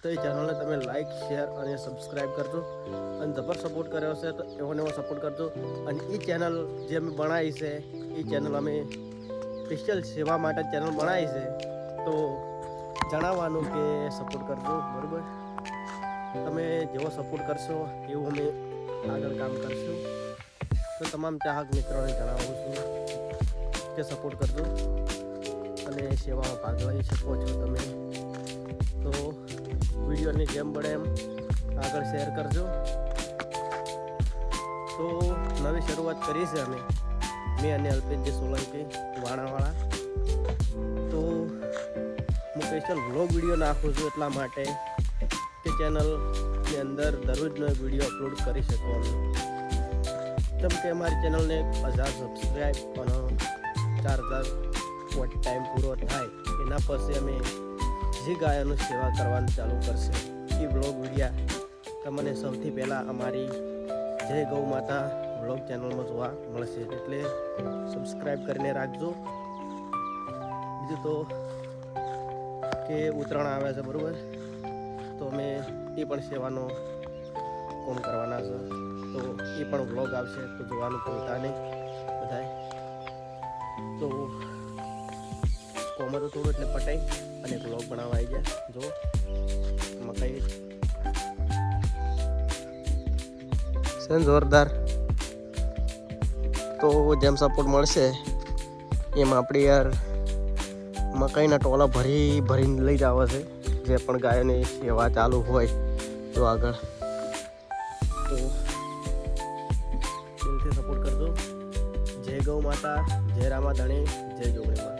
તો એ ચેનલને તમે લાઈક શેર અને સબસ્ક્રાઈબ કરજો અને જબર સપોર્ટ કર્યો છે તો એવો ને એવો સપોર્ટ કરજો. અને એ ચેનલ જે અમે બનાવી છે એ ચેનલ અમે સ્પેશિયલ સેવા માટે ચેનલ બનાવી છે, તો જણાવવાનું કે સપોર્ટ કરજો. બરાબર, તમે જેવો સપોર્ટ કરશો એવું અમે આગળ કામ કરશું. તો તમામ ચાહક મિત્રોને જણાવું છું કે સપોર્ટ કરજો અને સેવામાં ભાગ લઈ શકો છો તમે. તો વિડીયોની જેમ બને એમ આગળ શેર કરજો. તો નવી શરૂઆત કરી છે મેં અને અલ્પેશજી સોલંકી વાણાવાળા. તો હું સ્પેશિયલ વ્લોગ વિડીયો નાખું છું એટલા માટે કે ચેનલની અંદર દરરોજનો વિડીયો અપલોડ કરી શકો અમે. જેમ કે અમારી ચેનલને 1000 સબસ્ક્રાઈબ અને 4000 ટાઈમ પૂરો થાય એના પછી અમે જે ગાયોની સેવા કરવાનું ચાલુ કરશે એ બ્લોગ વિડીયા તમને સૌથી પહેલાં અમારી જય ગૌ માતા બ્લોગ ચેનલમાં જોવા મળશે. એટલે સબસ્ક્રાઈબ કરીને રાખજો. બીજું તો કે ઉત્તરાયણ આવે છે બરાબર, તો અમે એ પણ સેવાનો કોમ કરવાના છે, તો એ પણ વ્લોગ આવશે તો જોવાનું ભૂલતા નહીં બધાય. તો કોમર તો થોડું એટલે પટાઈ અને વ્લોગ બનાવવા આવી જાય. જો મકાઈ છે જોરદાર. તો જેમ સપોર્ટ મળશે એમ આપણે યાર મકાઈના ટોલા ભરીને લઈ જ આવે છે જે પણ ગાયોની સેવા ચાલુ હોય તો આગળ. તો દિલથી સપોર્ટ કરજો. જય ગૌ માતા, જય રામા ધણી, જય જોગણી માં.